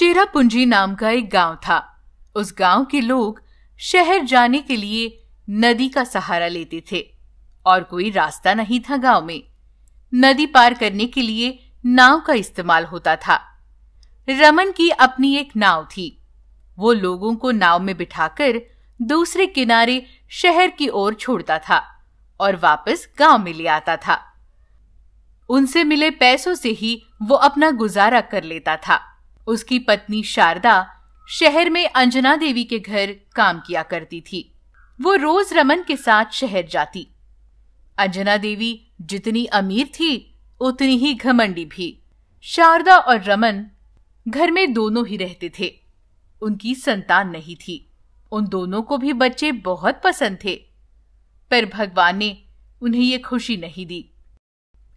चेरापूंजी नाम का एक गांव था। उस गांव के लोग शहर जाने के लिए नदी का सहारा लेते थे और कोई रास्ता नहीं था। गांव में नदी पार करने के लिए नाव का इस्तेमाल होता था। रमन की अपनी एक नाव थी। वो लोगों को नाव में बिठाकर दूसरे किनारे शहर की ओर छोड़ता था और वापस गांव में ले आता था। उनसे मिले पैसों से ही वो अपना गुजारा कर लेता था। उसकी पत्नी शारदा शहर में अंजना देवी के घर काम किया करती थी। वो रोज रमन के साथ शहर जाती। अंजना देवी जितनी अमीर थी उतनी ही घमंडी भी। शारदा और रमन घर में दोनों ही रहते थे। उनकी संतान नहीं थी। उन दोनों को भी बच्चे बहुत पसंद थे, पर भगवान ने उन्हें ये खुशी नहीं दी।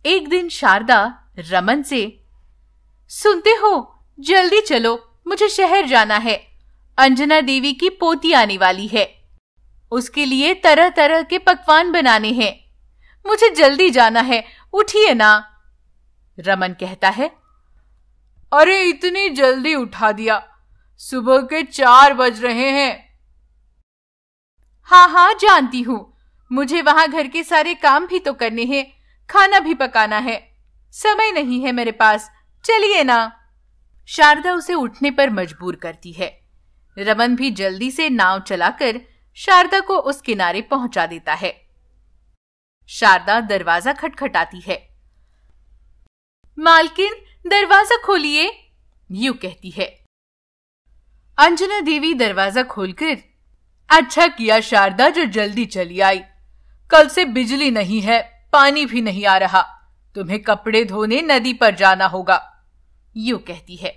एक दिन शारदा रमन से, सुनते हो, जल्दी चलो, मुझे शहर जाना है। अंजना देवी की पोती आने वाली है। उसके लिए तरह तरह के पकवान बनाने हैं। मुझे जल्दी जाना है, उठिए ना। रमन कहता है, अरे इतनी जल्दी उठा दिया, सुबह के 4 बज रहे हैं। हाँ जानती हूँ, मुझे वहां घर के सारे काम भी तो करने हैं, खाना भी पकाना है, समय नहीं है मेरे पास, चलिए ना। शारदा उसे उठने पर मजबूर करती है। रमन भी जल्दी से नाव चलाकर शारदा को उस किनारे पहुंचा देता है। शारदा दरवाजा खटखटाती है। मालकिन, दरवाजा खोलिए, यूं कहती है। अंजना देवी दरवाजा खोलकर, अच्छा किया शारदा जो जल्दी चली आई। कल से बिजली नहीं है, पानी भी नहीं आ रहा, तुम्हें कपड़े धोने नदी पर जाना होगा, यूं कहती है।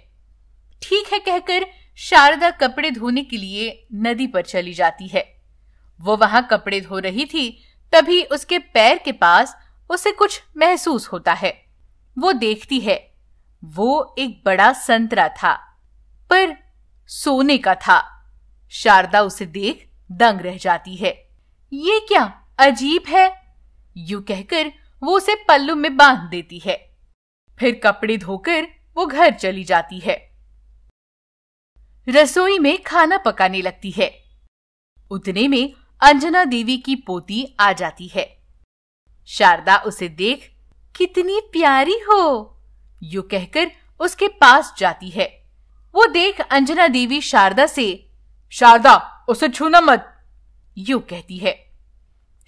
ठीक है कहकर शारदा कपड़े धोने के लिए नदी पर चली जाती है। वो वहां कपड़े धो रही थी, तभी उसके पैर के पास उसे कुछ महसूस होता है। वो देखती है, वो एक बड़ा संतरा था, पर सोने का था। शारदा उसे देख दंग रह जाती है। ये क्या अजीब है, यूं कहकर वो उसे पल्लू में बांध देती है। फिर कपड़े धोकर वो घर चली जाती है। रसोई में खाना पकाने लगती है। उतने में अंजना देवी की पोती आ जाती है। शारदा उसे देख, कितनी प्यारी हो, यूं कहकर उसके पास जाती है। वो देख अंजना देवी शारदा से, शारदा उसे छूना मत, यूं कहती है।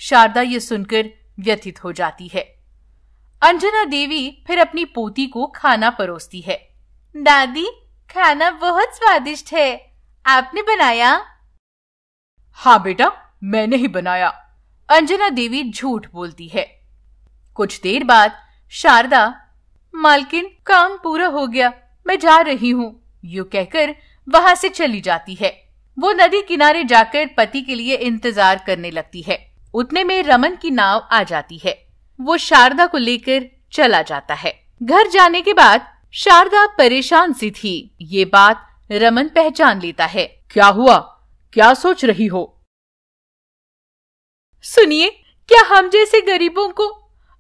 शारदा ये सुनकर व्यथित हो जाती है। अंजना देवी फिर अपनी पोती को खाना परोसती है। दादी, खाना बहुत स्वादिष्ट है, आपने बनाया? हाँ बेटा, मैंने ही बनाया, अंजना देवी झूठ बोलती है। कुछ देर बाद शारदा, मालकिन काम पूरा हो गया, मैं जा रही हूँ, यूं कहकर वहां से चली जाती है। वो नदी किनारे जाकर पति के लिए इंतजार करने लगती है। उतने में रमन की नाव आ जाती है। वो शारदा को लेकर चला जाता है। घर जाने के बाद शारदा परेशान सी थी। ये बात रमन पहचान लेता है। क्या हुआ, क्या सोच रही हो? सुनिए, क्या हम जैसे गरीबों को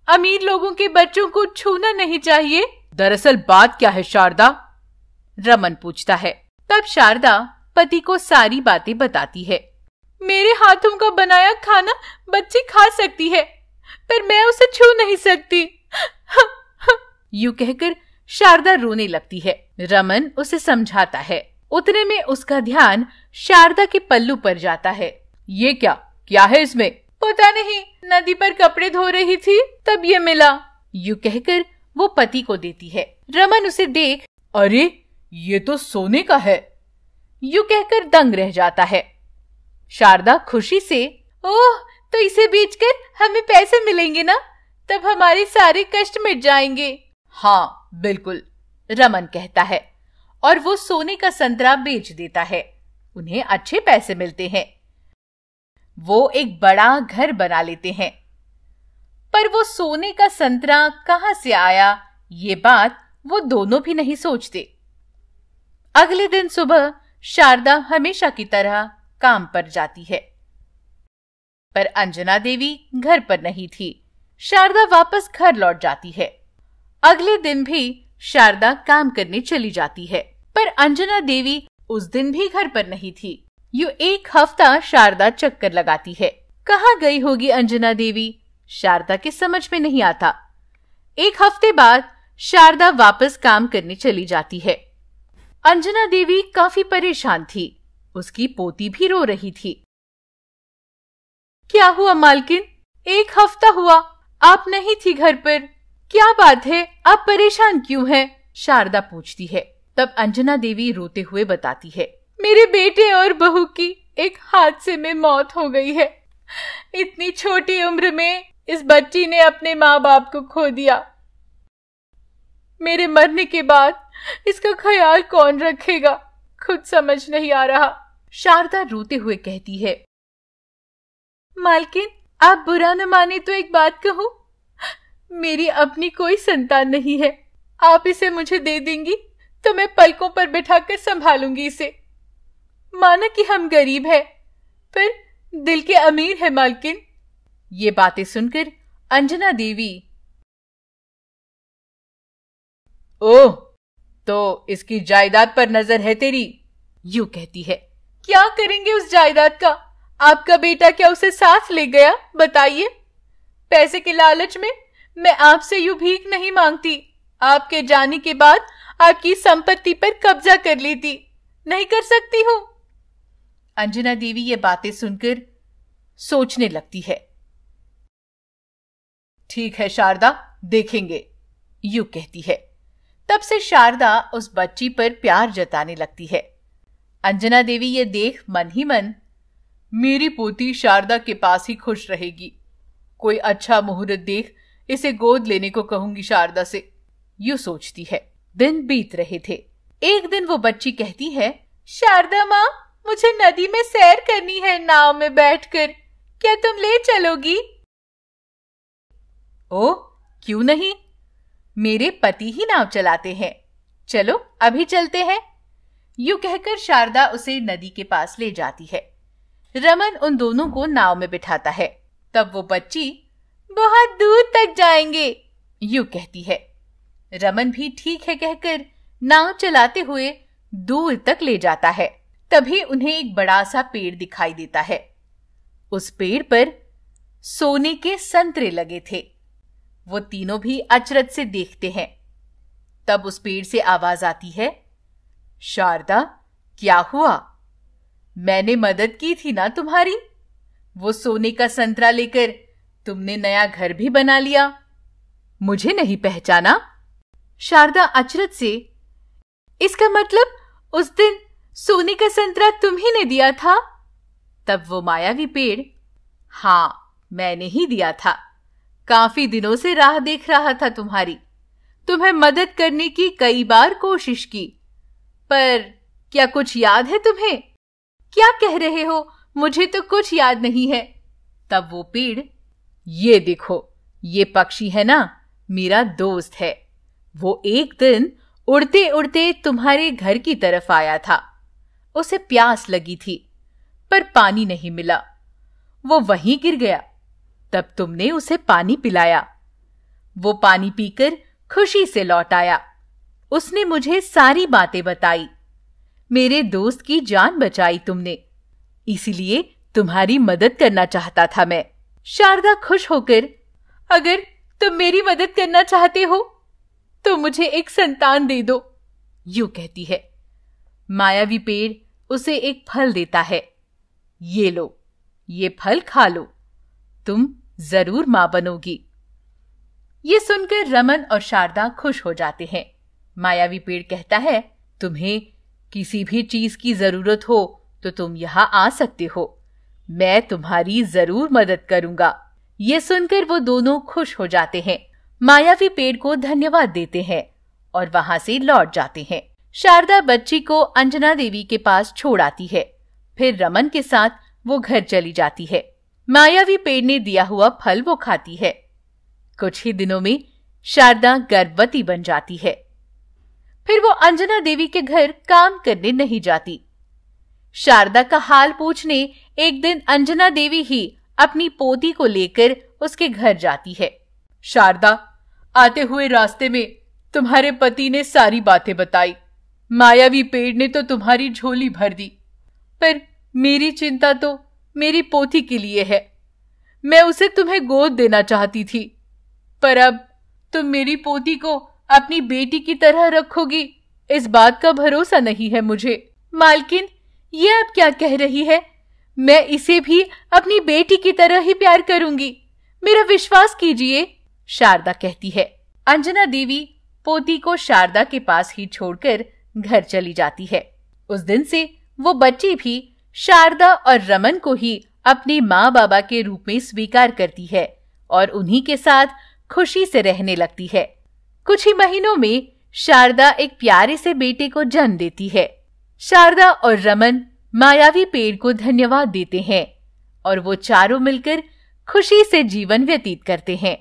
अमीर लोगों के बच्चों को छूना नहीं चाहिए? दरअसल बात क्या है शारदा? रमन पूछता है। तब शारदा पति को सारी बातें बताती है। मेरे हाथों का बनाया खाना बच्ची खा सकती है, पर मैं उसे छू नहीं सकती, यूं कहकर शारदा रोने लगती है। रमन उसे समझाता है। उतने में उसका ध्यान शारदा के पल्लू पर जाता है। ये क्या है इसमें? पता नहीं, नदी पर कपड़े धो रही थी, तब ये मिला, यूं कहकर वो पति को देती है। रमन उसे देख, अरे ये तो सोने का है, यूं कहकर दंग रह जाता है। शारदा खुशी से, ओह, तो इसे बेचकर हमें पैसे मिलेंगे ना, तब हमारे सारे कष्ट मिट जाएंगे। हाँ बिल्कुल, रमन कहता है, और वो सोने का संतरा बेच देता है। उन्हें अच्छे पैसे मिलते हैं। वो एक बड़ा घर बना लेते हैं। पर वो सोने का संतरा कहां से आया, ये बात वो दोनों भी नहीं सोचते। अगले दिन सुबह शारदा हमेशा की तरह काम पर जाती है, पर अंजना देवी घर पर नहीं थी। शारदा वापस घर लौट जाती है। अगले दिन भी शारदा काम करने चली जाती है, पर पर अंजना देवी उस दिन भी घर पर नहीं थी। यूं एक हफ्ता शारदा चक्कर लगाती है। कहाँ गई होगी अंजना देवी, शारदा के समझ में नहीं आता। एक हफ्ते बाद शारदा वापस काम करने चली जाती है। अंजना देवी काफी परेशान थी। उसकी पोती भी रो रही थी। क्या हुआ मालकिन, एक हफ्ता हुआ आप नहीं थी घर पर, क्या बात है, आप परेशान क्यों हैं? शारदा पूछती है। तब अंजना देवी रोते हुए बताती है, मेरे बेटे और बहू की एक हादसे में मौत हो गई है। इतनी छोटी उम्र में इस बच्ची ने अपने माँ बाप को खो दिया। मेरे मरने के बाद इसका ख्याल कौन रखेगा, खुद समझ नहीं आ रहा। शारदा रोते हुए कहती है, मालकिन आप बुरा न माने तो एक बात कहूं, मेरी अपनी कोई संतान नहीं है। आप इसे मुझे दे देंगी तो मैं पलकों पर बिठाकर संभालूंगी इसे। माना कि हम गरीब हैं, पर दिल के अमीर है मालकिन। ये बातें सुनकर अंजना देवी, ओह, तो इसकी जायदाद पर नजर है तेरी, यूं कहती है। क्या करेंगे उस जायदाद का? आपका बेटा क्या उसे साथ ले गया? बताइए। पैसे के लालच में मैं आपसे यूं भीख नहीं मांगती। आपके जाने के बाद आपकी संपत्ति पर कब्जा कर लेती, नहीं कर सकती हूं। अंजना देवी ये बातें सुनकर सोचने लगती है। ठीक है शारदा, देखेंगे, यूं कहती है। तब से शारदा उस बच्ची पर प्यार जताने लगती है। अंजना देवी ये देख मन ही मन, मेरी पोती शारदा के पास ही खुश रहेगी। कोई अच्छा मुहूर्त देख इसे गोद लेने को कहूंगी शारदा से, यूं सोचती है। दिन बीत रहे थे। एक दिन वो बच्ची कहती है, शारदा माँ, मुझे नदी में सैर करनी है नाव में बैठकर, क्या तुम ले चलोगी? ओह, क्यों नहीं, मेरे पति ही नाव चलाते हैं, चलो अभी चलते हैं। यूं कहकर शारदा उसे नदी के पास ले जाती है। रमन उन दोनों को नाव में बिठाता है। तब वो बच्ची, बहुत दूर तक जाएंगे, यूं कहती है। रमन भी ठीक है कहकर नाव चलाते हुए दूर तक ले जाता है। तभी उन्हें एक बड़ा सा पेड़ दिखाई देता है। उस पेड़ पर सोने के संतरे लगे थे। वो तीनों भी अचरज से देखते हैं। तब उस पेड़ से आवाज आती है, शारदा, क्या हुआ? मैंने मदद की थी ना तुम्हारी, वो सोने का संतरा लेकर तुमने नया घर भी बना लिया, मुझे नहीं पहचाना? शारदा अचरज से, इसका मतलब उस दिन सोने का संतरा तुम्ही ने दिया था? तब वो मायावी पेड़, हाँ, मैंने ही दिया था। काफी दिनों से राह देख रहा था तुम्हारी, तुम्हें मदद करने की कई बार कोशिश की, पर क्या कुछ याद है तुम्हें? क्या कह रहे हो, मुझे तो कुछ याद नहीं है। तब वो पेड़, ये देखो, ये पक्षी है ना, मेरा दोस्त है। वो एक दिन उड़ते उड़ते तुम्हारे घर की तरफ आया था। उसे प्यास लगी थी, पर पानी नहीं मिला, वो वहीं गिर गया। तब तुमने उसे पानी पिलाया। वो पानी पीकर खुशी से लौट आया। उसने मुझे सारी बातें बताई। मेरे दोस्त की जान बचाई तुमने, इसलिए तुम्हारी मदद करना चाहता था मैं। शारदा खुश होकर, अगर तुम मेरी मदद करना चाहते हो तो मुझे एक संतान दे दो, यूं कहती है। मायावी पेड़ उसे एक फल देता है। ये लो, ये फल खा लो, तुम जरूर मां बनोगी। ये सुनकर रमन और शारदा खुश हो जाते हैं। मायावी पेड़ कहता है, तुम्हें किसी भी चीज की जरूरत हो तो तुम यहां आ सकते हो, मैं तुम्हारी जरूर मदद करूंगा। ये सुनकर वो दोनों खुश हो जाते हैं, मायावी पेड़ को धन्यवाद देते हैं और वहां से लौट जाते हैं। शारदा बच्ची को अंजना देवी के पास छोड़ आती है। फिर रमन के साथ वो घर चली जाती है। मायावी पेड़ ने दिया हुआ फल वो खाती है। कुछ ही दिनों में शारदा गर्भवती बन जाती है। फिर वो अंजना देवी के घर काम करने नहीं जाती। शारदा का हाल पूछने एक दिन अंजना देवी ही अपनी पोती को लेकर उसके घर जाती है। शारदा, आते हुए रास्ते में तुम्हारे पति ने सारी बातें बताई। मायावी पेड़ ने तो तुम्हारी झोली भर दी, पर मेरी चिंता तो मेरी पोती के लिए है। मैं उसे तुम्हें गोद देना चाहती थी, पर अब तुम मेरी पोती को अपनी बेटी की तरह रखोगी, इस बात का भरोसा नहीं है मुझे। मालकिन, ये आप क्या कह रही है? मैं इसे भी अपनी बेटी की तरह ही प्यार करूंगी, मेरा विश्वास कीजिए, शारदा कहती है। अंजना देवी पोती को शारदा के पास ही छोड़कर घर चली जाती है। उस दिन से वो बच्ची भी शारदा और रमन को ही अपने माँ बाबा के रूप में स्वीकार करती है और उन्हीं के साथ खुशी से रहने लगती है। कुछ ही महीनों में शारदा एक प्यारे से बेटे को जन्म देती है। शारदा और रमन मायावी पेड़ को धन्यवाद देते हैं और वो चारों मिलकर खुशी से जीवन व्यतीत करते हैं।